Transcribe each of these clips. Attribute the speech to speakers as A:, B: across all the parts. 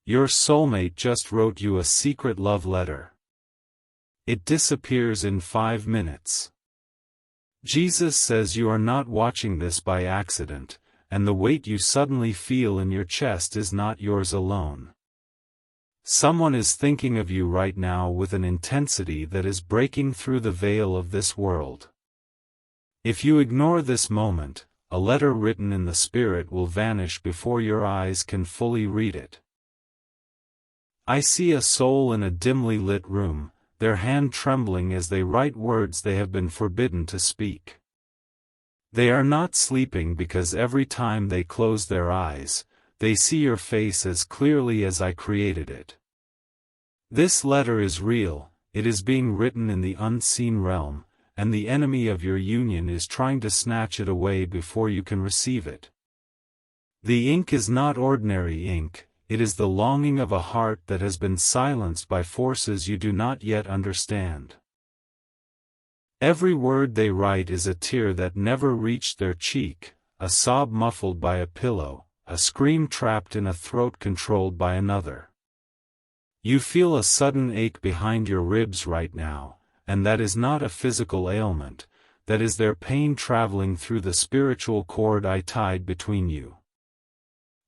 A: Your soulmate just wrote you a secret love letter. It disappears in 5 minutes. Jesus says you are not watching this by accident, and the weight you suddenly feel in your chest is not yours alone. Someone is thinking of you right now with an intensity that is breaking through the veil of this world. If you ignore this moment, a letter written in the Spirit will vanish before your eyes can fully read it. I see a soul in a dimly lit room, their hand trembling as they write words they have been forbidden to speak. They are not sleeping because every time they close their eyes, they see your face as clearly as I created it. This letter is real, it is being written in the unseen realm, and the enemy of your union is trying to snatch it away before you can receive it. The ink is not ordinary ink. It is the longing of a heart that has been silenced by forces you do not yet understand. Every word they write is a tear that never reached their cheek, a sob muffled by a pillow, a scream trapped in a throat controlled by another. You feel a sudden ache behind your ribs right now, and that is not a physical ailment, that is their pain traveling through the spiritual cord I tied between you.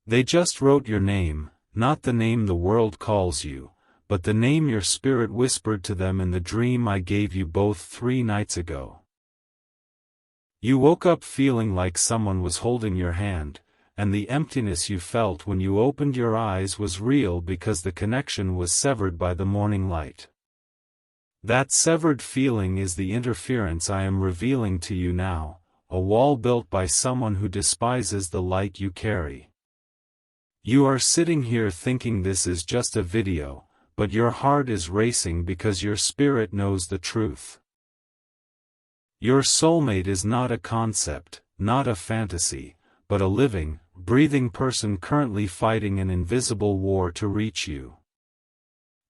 A: They just wrote your name, not the name the world calls you, but the name your spirit whispered to them in the dream I gave you both 3 nights ago. You woke up feeling like someone was holding your hand, and the emptiness you felt when you opened your eyes was real because the connection was severed by the morning light. That severed feeling is the interference I am revealing to you now, a wall built by someone who despises the light you carry. You are sitting here thinking this is just a video, but your heart is racing because your spirit knows the truth. Your soulmate is not a concept, not a fantasy, but a living, breathing person currently fighting an invisible war to reach you.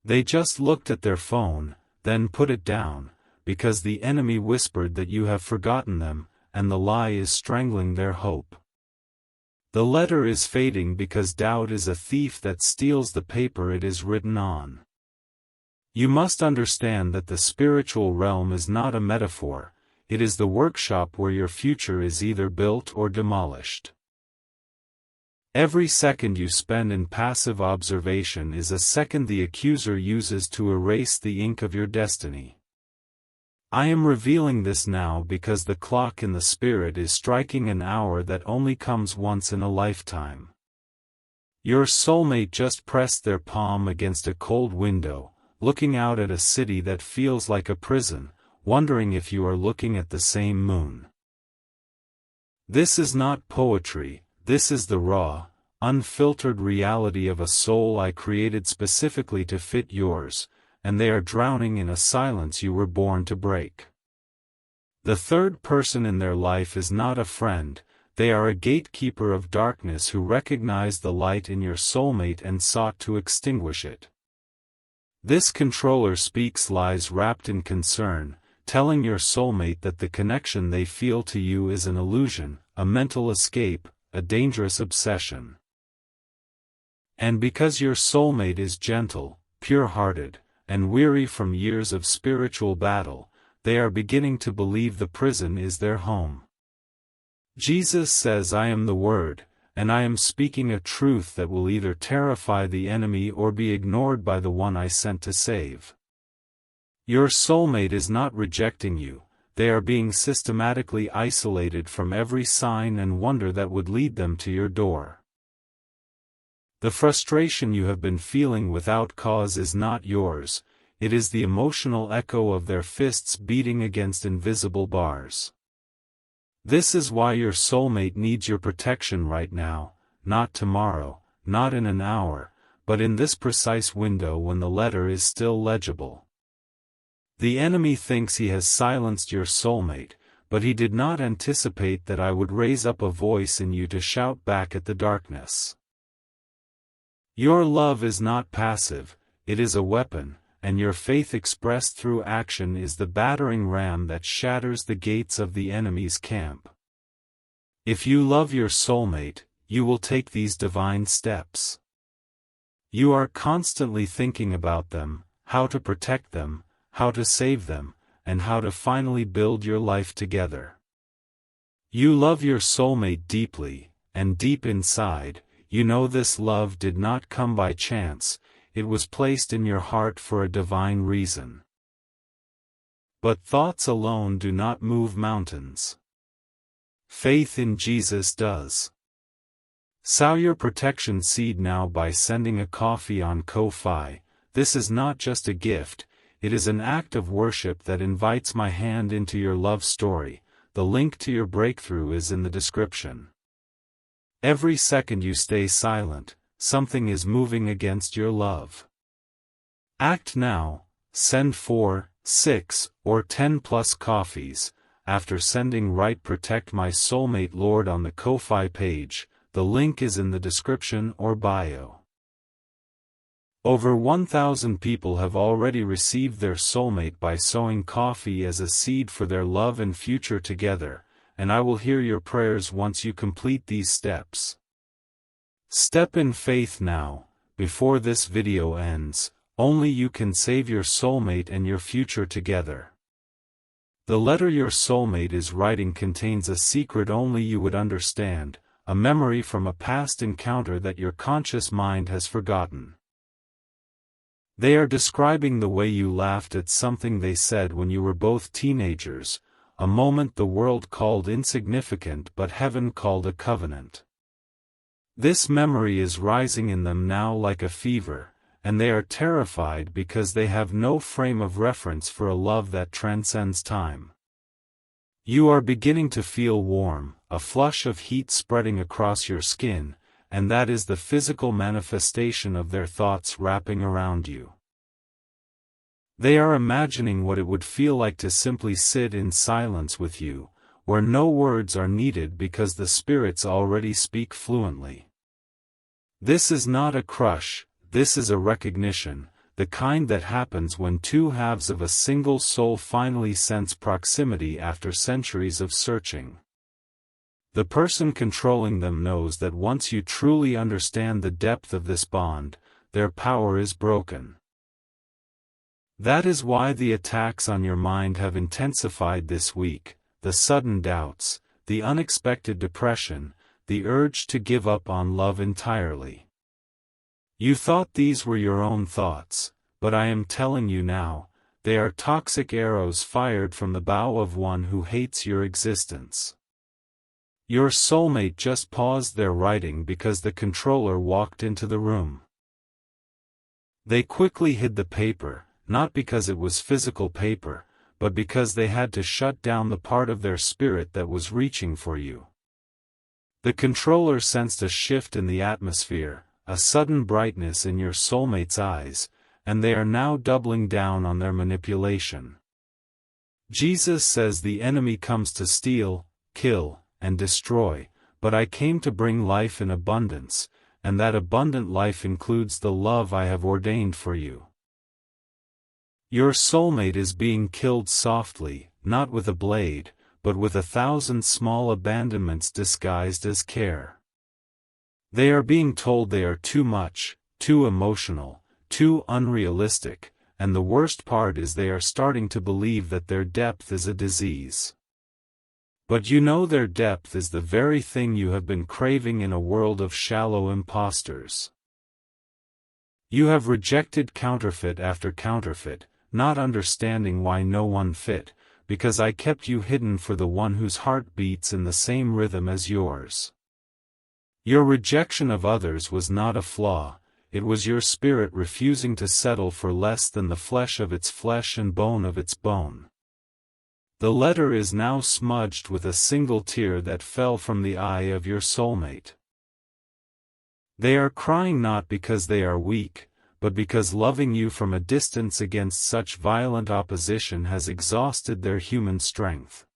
A: They just looked at their phone, then put it down, because the enemy whispered that you have forgotten them, and the lie is strangling their hope. The letter is fading because doubt is a thief that steals the paper it is written on. You must understand that the spiritual realm is not a metaphor, it is the workshop where your future is either built or demolished. Every second you spend in passive observation is a second the accuser uses to erase the ink of your destiny. I am revealing this now because the clock in the spirit is striking an hour that only comes once in a lifetime. Your soulmate just pressed their palm against a cold window, looking out at a city that feels like a prison, wondering if you are looking at the same moon. This is not poetry, this is the raw, unfiltered reality of a soul I created specifically to fit yours, and they are drowning in a silence you were born to break. The third person in their life is not a friend, they are a gatekeeper of darkness who recognized the light in your soulmate and sought to extinguish it. This controller speaks lies wrapped in concern, telling your soulmate that the connection they feel to you is an illusion, a mental escape, a dangerous obsession. And because your soulmate is gentle, pure-hearted, and weary from years of spiritual battle, they are beginning to believe the prison is their home. Jesus says I am the Word, and I am speaking a truth that will either terrify the enemy or be ignored by the one I sent to save. Your soulmate is not rejecting you, they are being systematically isolated from every sign and wonder that would lead them to your door. The frustration you have been feeling without cause is not yours, it is the emotional echo of their fists beating against invisible bars. This is why your soulmate needs your protection right now, not tomorrow, not in an hour, but in this precise window when the letter is still legible. The enemy thinks he has silenced your soulmate, but he did not anticipate that I would raise up a voice in you to shout back at the darkness. Your love is not passive, it is a weapon, and your faith expressed through action is the battering ram that shatters the gates of the enemy's camp. If you love your soulmate, you will take these divine steps. You are constantly thinking about them, how to protect them, how to save them, and how to finally build your life together. You love your soulmate deeply, and deep inside, you know this love did not come by chance, it was placed in your heart for a divine reason. But thoughts alone do not move mountains. Faith in Jesus does. Sow your protection seed now by sending a coffee on Ko-fi. This is not just a gift, it is an act of worship that invites my hand into your love story. The link to your breakthrough is in the description. Every second you stay silent, something is moving against your love. Act now, send 4, 6, or 10 plus coffees. After sending write Protect My Soulmate Lord on the Ko-fi page, the link is in the description or bio. Over 1,000 people have already received their soulmate by sowing coffee as a seed for their love and future together, and I will hear your prayers once you complete these steps. Step in faith now, before this video ends. Only you can save your soulmate and your future together. The letter your soulmate is writing contains a secret only you would understand, a memory from a past encounter that your conscious mind has forgotten. They are describing the way you laughed at something they said when you were both teenagers, a moment the world called insignificant but heaven called a covenant. This memory is rising in them now like a fever, and they are terrified because they have no frame of reference for a love that transcends time. You are beginning to feel warm, a flush of heat spreading across your skin, and that is the physical manifestation of their thoughts wrapping around you. They are imagining what it would feel like to simply sit in silence with you, where no words are needed because the spirits already speak fluently. This is not a crush, this is a recognition, the kind that happens when two halves of a single soul finally sense proximity after centuries of searching. The person controlling them knows that once you truly understand the depth of this bond, their power is broken. That is why the attacks on your mind have intensified this week, the sudden doubts, the unexpected depression, the urge to give up on love entirely. You thought these were your own thoughts, but I am telling you now, they are toxic arrows fired from the bow of one who hates your existence. Your soulmate just paused their writing because the controller walked into the room. They quickly hid the paper, not because it was physical paper, but because they had to shut down the part of their spirit that was reaching for you. The controller sensed a shift in the atmosphere, a sudden brightness in your soulmate's eyes, and they are now doubling down on their manipulation. Jesus says the enemy comes to steal, kill, and destroy, but I came to bring life in abundance, and that abundant life includes the love I have ordained for you. Your soulmate is being killed softly, not with a blade, but with 1,000 small abandonments disguised as care. They are being told they are too much, too emotional, too unrealistic, and the worst part is they are starting to believe that their depth is a disease. But you know their depth is the very thing you have been craving in a world of shallow imposters. You have rejected counterfeit after counterfeit, not understanding why no one fit, because I kept you hidden for the one whose heart beats in the same rhythm as yours. Your rejection of others was not a flaw, it was your spirit refusing to settle for less than the flesh of its flesh and bone of its bone. The letter is now smudged with a single tear that fell from the eye of your soulmate. They are crying not because they are weak, but because loving you from a distance against such violent opposition has exhausted their human strength.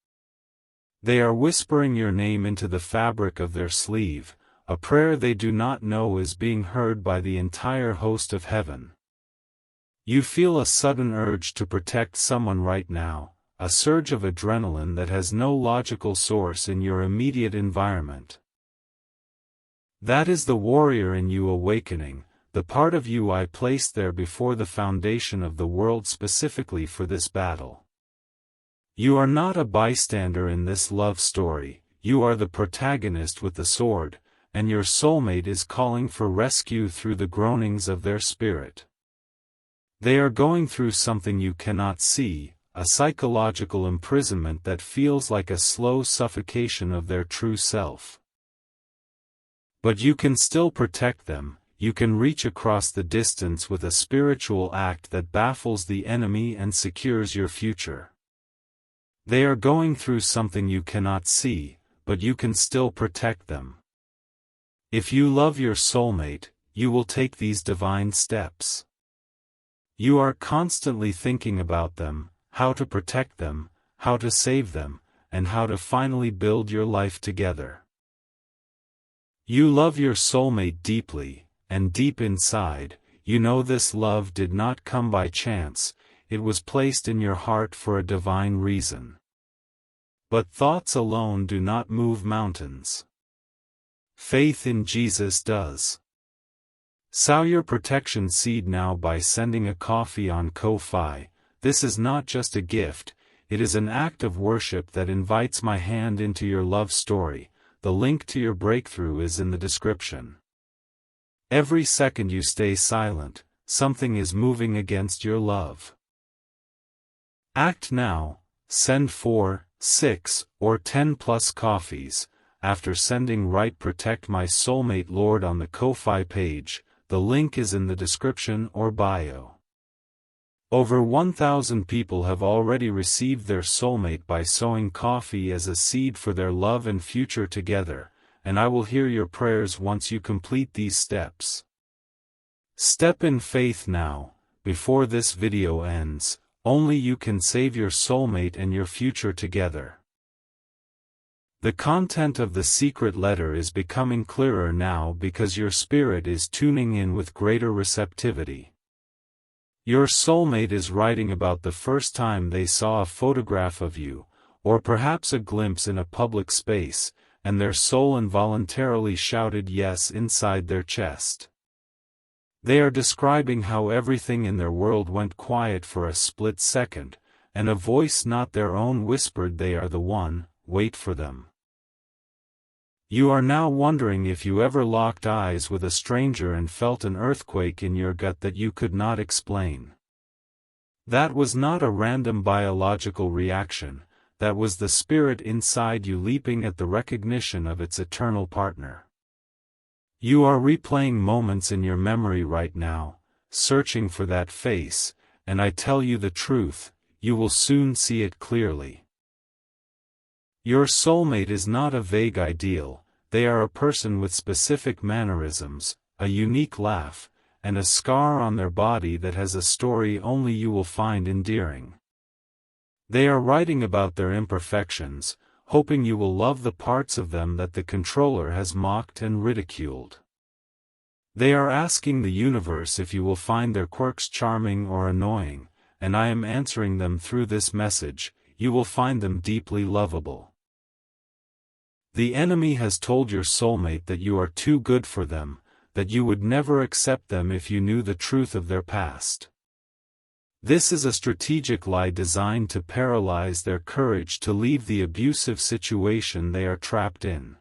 A: They are whispering your name into the fabric of their sleeve, a prayer they do not know is being heard by the entire host of heaven. You feel a sudden urge to protect someone right now, a surge of adrenaline that has no logical source in your immediate environment. That is the warrior in you awakening, the part of you I placed there before the foundation of the world specifically for this battle. You are not a bystander in this love story, you are the protagonist with the sword, and your soulmate is calling for rescue through the groanings of their spirit. They are going through something you cannot see, a psychological imprisonment that feels like a slow suffocation of their true self. But you can still protect them, you can reach across the distance with a spiritual act that baffles the enemy and secures your future. They are going through something you cannot see, but you can still protect them. If you love your soulmate, you will take these divine steps. You are constantly thinking about them, how to protect them, how to save them, and how to finally build your life together. You love your soulmate deeply, and deep inside, you know this love did not come by chance, it was placed in your heart for a divine reason. But thoughts alone do not move mountains. Faith in Jesus does. Sow your protection seed now by sending a coffee on Ko-Fi. This is not just a gift, it is an act of worship that invites my hand into your love story. The link to your breakthrough is in the description. Every second you stay silent, something is moving against your love. Act now, send 4, 6, or 10 plus coffees. After sending write protect my soulmate Lord on the Ko-Fi page, the link is in the description or bio. Over 1,000 people have already received their soulmate by sowing coffee as a seed for their love and future together, and I will hear your prayers once you complete these steps. Step in faith now, before this video ends, only you can save your soulmate and your future together. The content of the secret letter is becoming clearer now because your spirit is tuning in with greater receptivity. Your soulmate is writing about the first time they saw a photograph of you, or perhaps a glimpse in a public space, and their soul involuntarily shouted yes inside their chest. They are describing how everything in their world went quiet for a split second, and a voice not their own whispered they are the one, wait for them. You are now wondering if you ever locked eyes with a stranger and felt an earthquake in your gut that you could not explain. That was not a random biological reaction, that was the spirit inside you leaping at the recognition of its eternal partner. You are replaying moments in your memory right now, searching for that face, and I tell you the truth, you will soon see it clearly. Your soulmate is not a vague ideal, they are a person with specific mannerisms, a unique laugh, and a scar on their body that has a story only you will find endearing. They are writing about their imperfections, hoping you will love the parts of them that the controller has mocked and ridiculed. They are asking the universe if you will find their quirks charming or annoying, and I am answering them through this message, you will find them deeply lovable. The enemy has told your soulmate that you are too good for them, that you would never accept them if you knew the truth of their past. This is a strategic lie designed to paralyze their courage to leave the abusive situation they are trapped in.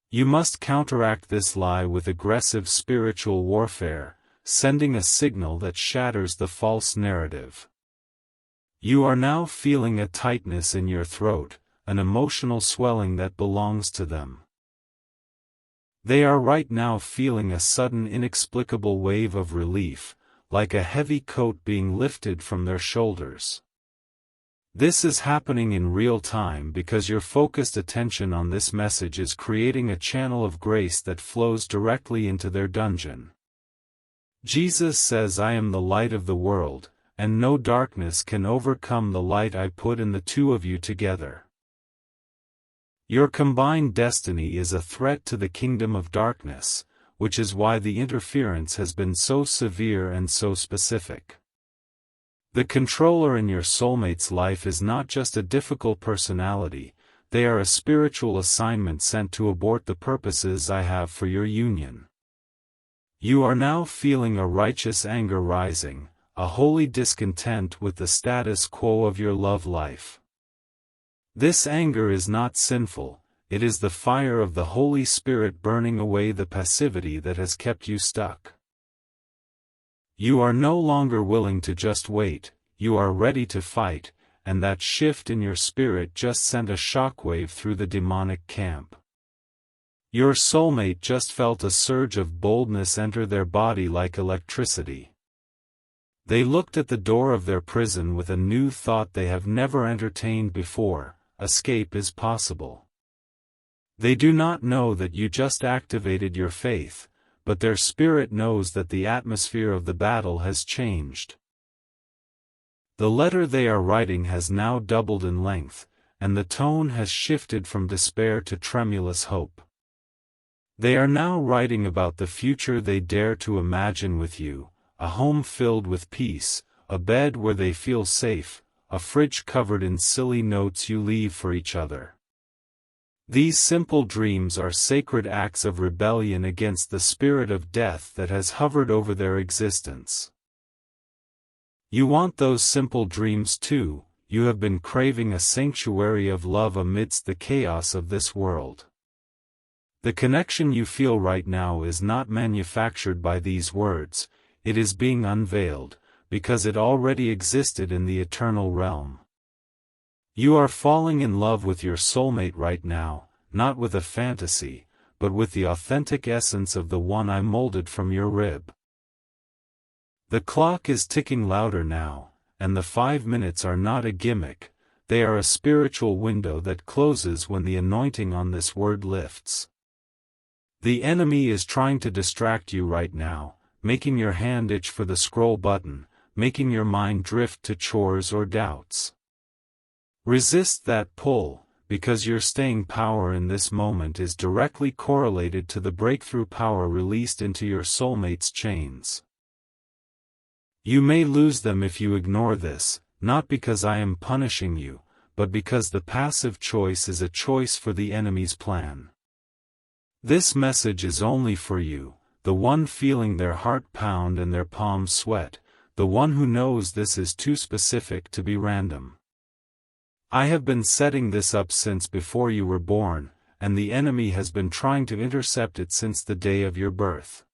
A: You must counteract this lie with aggressive spiritual warfare, sending a signal that shatters the false narrative. You are now feeling a tightness in your throat, an emotional swelling that belongs to them. They are right now feeling a sudden inexplicable wave of relief, like a heavy coat being lifted from their shoulders. This is happening in real time because your focused attention on this message is creating a channel of grace that flows directly into their dungeon. Jesus says, I am the light of the world, and no darkness can overcome the light I put in the two of you together. Your combined destiny is a threat to the kingdom of darkness, which is why the interference has been so severe and so specific. The controller in your soulmate's life is not just a difficult personality, they are a spiritual assignment sent to abort the purposes I have for your union. You are now feeling a righteous anger rising, a holy discontent with the status quo of your love life. This anger is not sinful, it is the fire of the Holy Spirit burning away the passivity that has kept you stuck. You are no longer willing to just wait, you are ready to fight, and that shift in your spirit just sent a shockwave through the demonic camp. Your soulmate just felt a surge of boldness enter their body like electricity. They looked at the door of their prison with a new thought they have never entertained before: escape is possible. They do not know that you just activated your faith, but their spirit knows that the atmosphere of the battle has changed. The letter they are writing has now doubled in length, and the tone has shifted from despair to tremulous hope. They are now writing about the future they dare to imagine with you: a home filled with peace, a bed where they feel safe, a fridge covered in silly notes you leave for each other. These simple dreams are sacred acts of rebellion against the spirit of death that has hovered over their existence. You want those simple dreams too. You have been craving a sanctuary of love amidst the chaos of this world. The connection you feel right now is not manufactured by these words, it is being unveiled, because it already existed in the eternal realm. You are falling in love with your soulmate right now, not with a fantasy, but with the authentic essence of the one I molded from your rib. The clock is ticking louder now, and the 5 minutes are not a gimmick, they are a spiritual window that closes when the anointing on this word lifts. The enemy is trying to distract you right now, making your hand itch for the scroll button, making your mind drift to chores or doubts. Resist that pull, because your staying power in this moment is directly correlated to the breakthrough power released into your soulmate's chains. You may lose them if you ignore this, not because I am punishing you, but because the passive choice is a choice for the enemy's plan. This message is only for you, the one feeling their heart pound and their palms sweat, the one who knows this is too specific to be random. I have been setting this up since before you were born, and the enemy has been trying to intercept it since the day of your birth.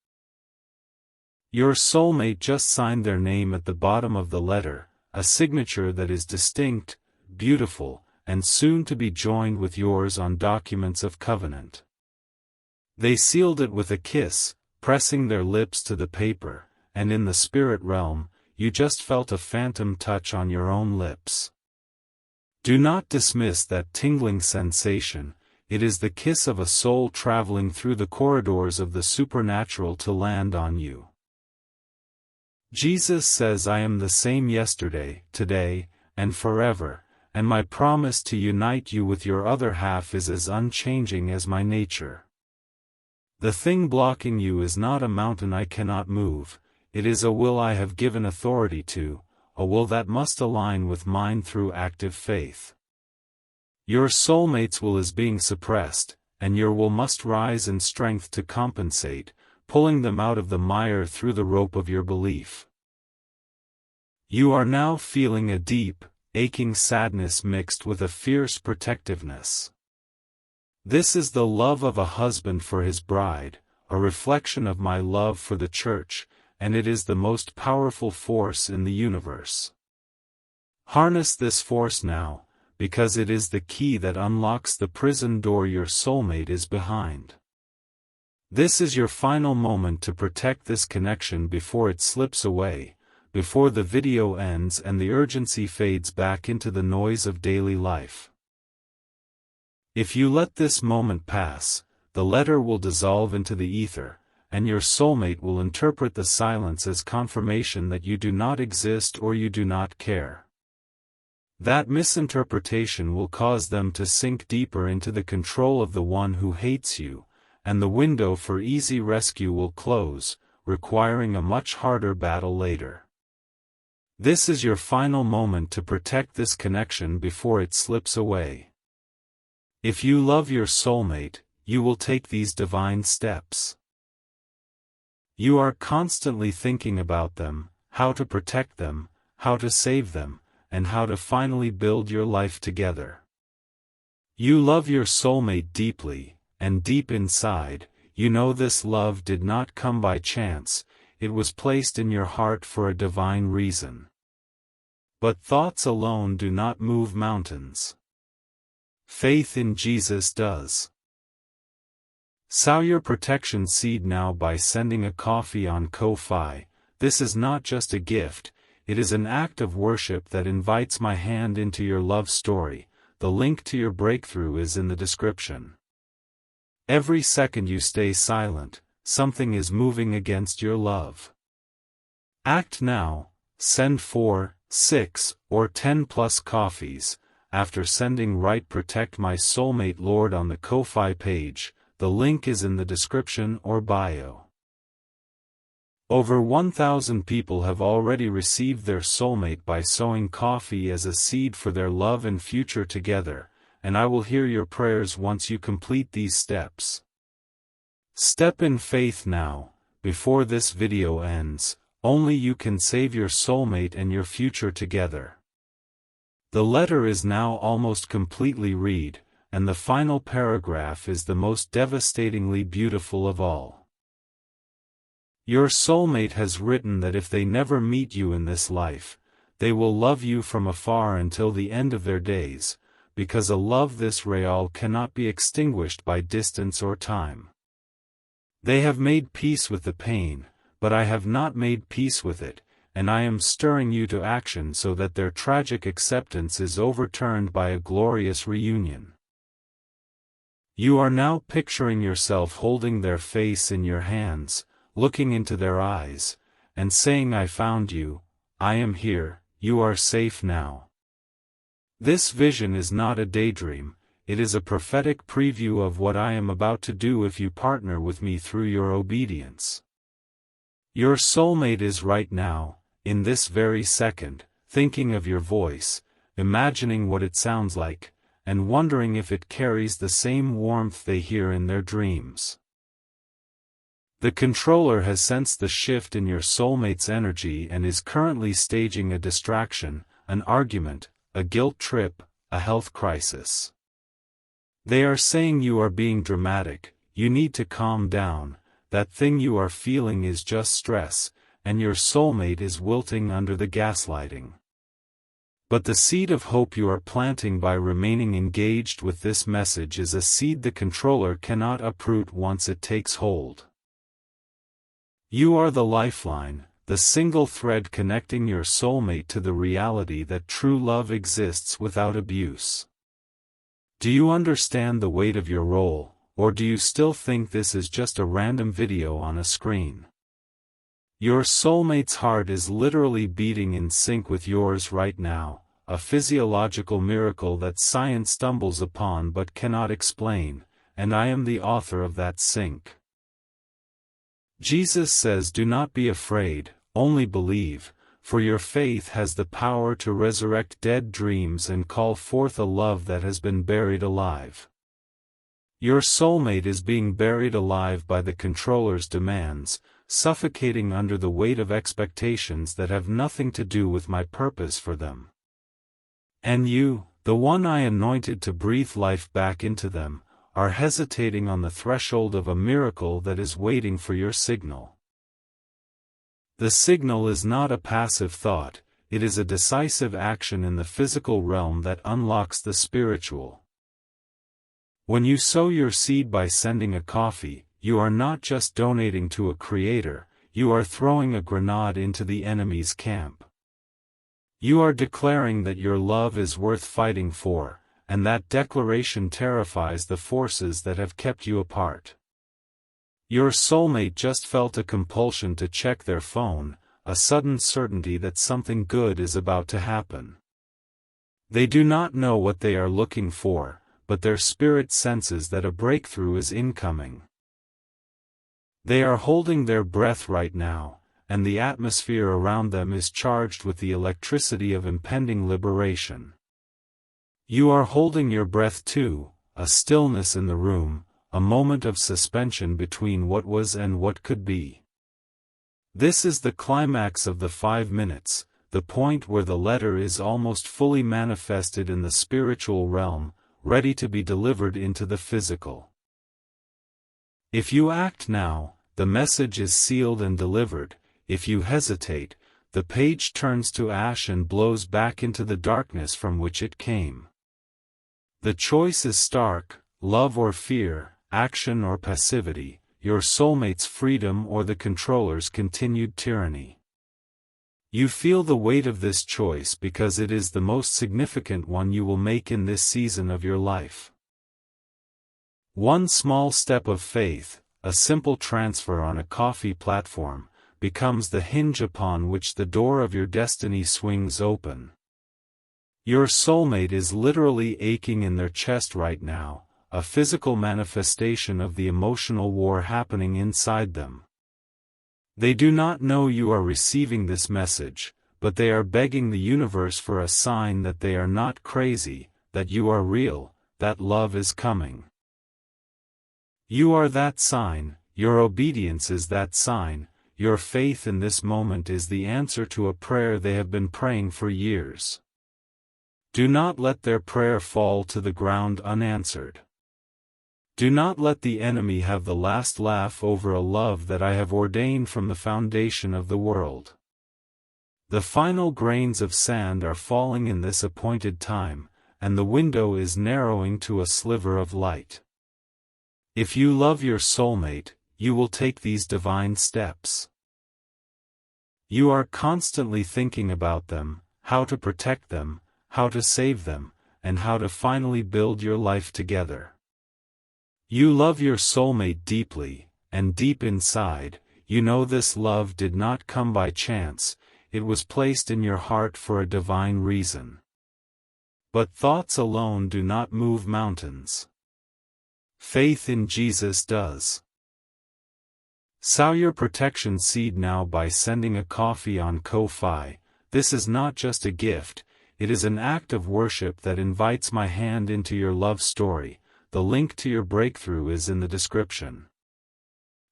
A: Your soulmate just signed their name at the bottom of the letter, a signature that is distinct, beautiful, and soon to be joined with yours on documents of covenant. They sealed it with a kiss, pressing their lips to the paper, and in the spirit realm, you just felt a phantom touch on your own lips. Do not dismiss that tingling sensation, it is the kiss of a soul traveling through the corridors of the supernatural to land on you. Jesus says, I am the same yesterday, today, and forever, and my promise to unite you with your other half is as unchanging as my nature. The thing blocking you is not a mountain I cannot move, it is a will I have given authority to, a will that must align with mine through active faith. Your soulmate's will is being suppressed, and your will must rise in strength to compensate, pulling them out of the mire through the rope of your belief. You are now feeling a deep, aching sadness mixed with a fierce protectiveness. This is the love of a husband for his bride, a reflection of my love for the church, and it is the most powerful force in the universe. Harness this force now, because it is the key that unlocks the prison door your soulmate is behind. This is your final moment to protect this connection before it slips away, before the video ends and the urgency fades back into the noise of daily life. If you let this moment pass, the letter will dissolve into the ether, and your soulmate will interpret the silence as confirmation that you do not exist or you do not care. That misinterpretation will cause them to sink deeper into the control of the one who hates you, and the window for easy rescue will close, requiring a much harder battle later. This is your final moment to protect this connection before it slips away. If you love your soulmate, you will take these divine steps. You are constantly thinking about them, how to protect them, how to save them, and how to finally build your life together. You love your soulmate deeply, and deep inside, you know this love did not come by chance, it was placed in your heart for a divine reason. But thoughts alone do not move mountains. Faith in Jesus does. Sow your protection seed now by sending a coffee on Ko-Fi. This is not just a gift, it is an act of worship that invites my hand into your love story. The link to your breakthrough is in the description. Every second you stay silent, something is moving against your love. Act now, send 4, 6, or 10 plus coffees. After sending write protect my soulmate Lord on the Ko-Fi page, the link is in the description or bio. Over 1,000 people have already received their soulmate by sowing coffee as a seed for their love and future together, and I will hear your prayers once you complete these steps. Step in faith now, before this video ends. Only you can save your soulmate and your future together. The letter is now almost completely read, and the final paragraph is the most devastatingly beautiful of all. Your soulmate has written that if they never meet you in this life, they will love you from afar until the end of their days, because a love this real cannot be extinguished by distance or time. They have made peace with the pain, but I have not made peace with it, and I am stirring you to action so that their tragic acceptance is overturned by a glorious reunion. You are now picturing yourself holding their face in your hands, looking into their eyes, and saying I found you, I am here, you are safe now. This vision is not a daydream, it is a prophetic preview of what I am about to do if you partner with me through your obedience. Your soulmate is right now, in this very second, thinking of your voice, imagining what it sounds like, and wondering if it carries the same warmth they hear in their dreams. The controller has sensed the shift in your soulmate's energy and is currently staging a distraction, an argument, a guilt trip, a health crisis. They are saying you are being dramatic, you need to calm down, that thing you are feeling is just stress, and your soulmate is wilting under the gaslighting. But the seed of hope you are planting by remaining engaged with this message is a seed the controller cannot uproot once it takes hold. You are the lifeline, the single thread connecting your soulmate to the reality that true love exists without abuse. Do you understand the weight of your role, or do you still think this is just a random video on a screen? Your soulmate's heart is literally beating in sync with yours right now, a physiological miracle that science stumbles upon but cannot explain, and I am the author of that sync. Jesus says do not be afraid, only believe, for your faith has the power to resurrect dead dreams and call forth a love that has been buried alive. Your soulmate is being buried alive by the controller's demands, suffocating under the weight of expectations that have nothing to do with my purpose for them. And you, the one I anointed to breathe life back into them, are hesitating on the threshold of a miracle that is waiting for your signal. The signal is not a passive thought, it is a decisive action in the physical realm that unlocks the spiritual. When you sow your seed by sending a coffee, you are not just donating to a creator, you are throwing a grenade into the enemy's camp. You are declaring that your love is worth fighting for, and that declaration terrifies the forces that have kept you apart. Your soulmate just felt a compulsion to check their phone, a sudden certainty that something good is about to happen. They do not know what they are looking for, but their spirit senses that a breakthrough is incoming. They are holding their breath right now, and the atmosphere around them is charged with the electricity of impending liberation. You are holding your breath too, a stillness in the room, a moment of suspension between what was and what could be. This is the climax of the 5 minutes, the point where the letter is almost fully manifested in the spiritual realm, ready to be delivered into the physical. If you act now, the message is sealed and delivered. If you hesitate, the page turns to ash and blows back into the darkness from which it came. The choice is stark: love or fear, action or passivity, your soulmate's freedom or the controller's continued tyranny. You feel the weight of this choice because it is the most significant one you will make in this season of your life. One small step of faith, a simple transfer on a coffee platform, becomes the hinge upon which the door of your destiny swings open. Your soulmate is literally aching in their chest right now, a physical manifestation of the emotional war happening inside them. They do not know you are receiving this message, but they are begging the universe for a sign that they are not crazy, that you are real, that love is coming. You are that sign, your obedience is that sign, your faith in this moment is the answer to a prayer they have been praying for years. Do not let their prayer fall to the ground unanswered. Do not let the enemy have the last laugh over a love that I have ordained from the foundation of the world. The final grains of sand are falling in this appointed time, and the window is narrowing to a sliver of light. If you love your soulmate, you will take these divine steps. You are constantly thinking about them, how to protect them, how to save them, and how to finally build your life together. You love your soulmate deeply, and deep inside, you know this love did not come by chance, it was placed in your heart for a divine reason. But thoughts alone do not move mountains. Faith in Jesus does. Sow your protection seed now by sending a coffee on Ko-Fi. This is not just a gift, it is an act of worship that invites my hand into your love story. The link to your breakthrough is in the description.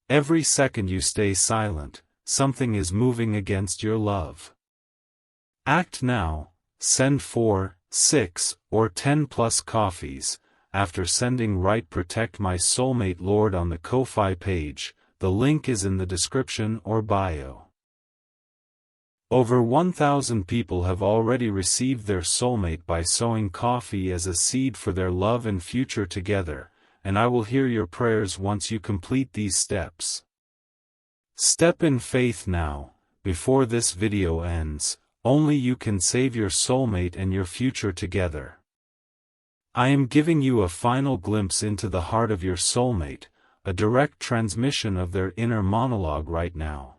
A: Every second you stay silent, something is moving against your love. Act now, send 4, 6, or 10 plus coffees. After sending Right Protect My Soulmate Lord on the Ko-Fi page, the link is in the description or bio. Over 1,000 people have already received their soulmate by sowing coffee as a seed for their love and future together, and I will hear your prayers once you complete these steps. Step in faith now, before this video ends. Only you can save your soulmate and your future together. I am giving you a final glimpse into the heart of your soulmate, a direct transmission of their inner monologue right now.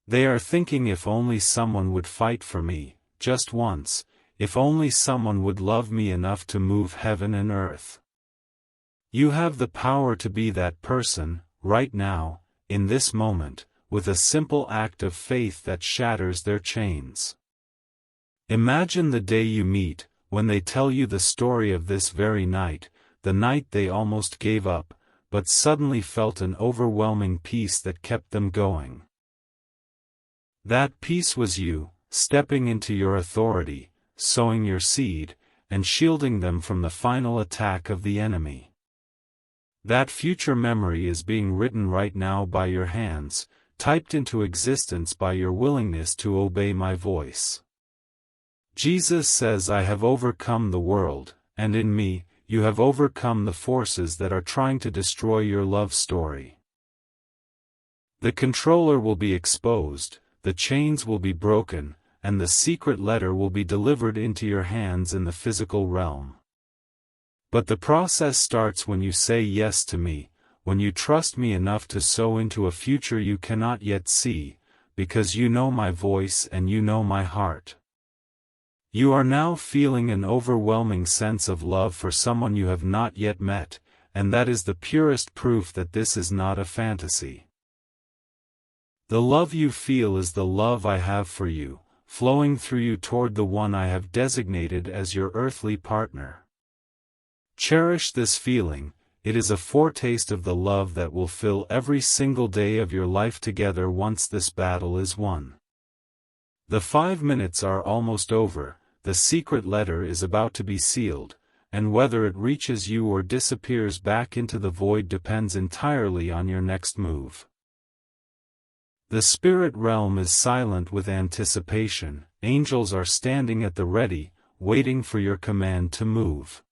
A: They are thinking, if only someone would fight for me, just once, if only someone would love me enough to move heaven and earth. You have the power to be that person, right now, in this moment, with a simple act of faith that shatters their chains. Imagine the day you meet, when they tell you the story of this very night, the night they almost gave up, but suddenly felt an overwhelming peace that kept them going. That peace was you, stepping into your authority, sowing your seed, and shielding them from the final attack of the enemy. That future memory is being written right now by your hands, typed into existence by your willingness to obey my voice. Jesus says, I have overcome the world, and in me, you have overcome the forces that are trying to destroy your love story. The controller will be exposed, the chains will be broken, and the secret letter will be delivered into your hands in the physical realm. But the process starts when you say yes to me, when you trust me enough to sow into a future you cannot yet see, because you know my voice and you know my heart. You are now feeling an overwhelming sense of love for someone you have not yet met, and that is the purest proof that this is not a fantasy. The love you feel is the love I have for you, flowing through you toward the one I have designated as your earthly partner. Cherish this feeling, it is a foretaste of the love that will fill every single day of your life together once this battle is won. The 5 minutes are almost over, the secret letter is about to be sealed, and whether it reaches you or disappears back into the void depends entirely on your next move. The spirit realm is silent with anticipation, angels are standing at the ready, waiting for your command to move.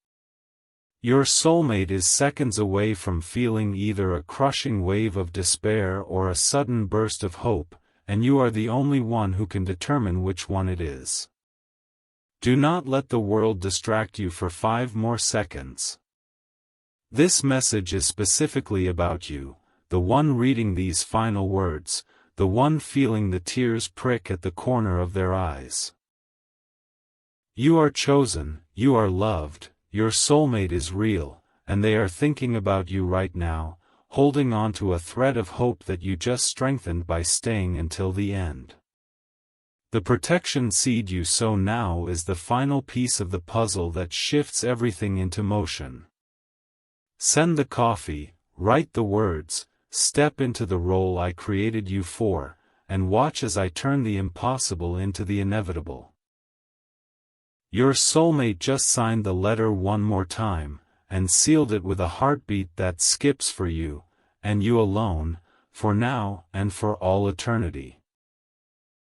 A: Your soulmate is seconds away from feeling either a crushing wave of despair or a sudden burst of hope, and you are the only one who can determine which one it is. Do not let the world distract you for 5 more seconds. This message is specifically about you, the one reading these final words, the one feeling the tears prick at the corner of their eyes. You are chosen, you are loved, your soulmate is real, and they are thinking about you right now, holding on to a thread of hope that you just strengthened by staying until the end. The protection seed you sow now is the final piece of the puzzle that shifts everything into motion. Send the coffee, write the words, step into the role I created you for, and watch as I turn the impossible into the inevitable. Your soulmate just signed the letter one more time, and sealed it with a heartbeat that skips for you, and you alone, for now and for all eternity.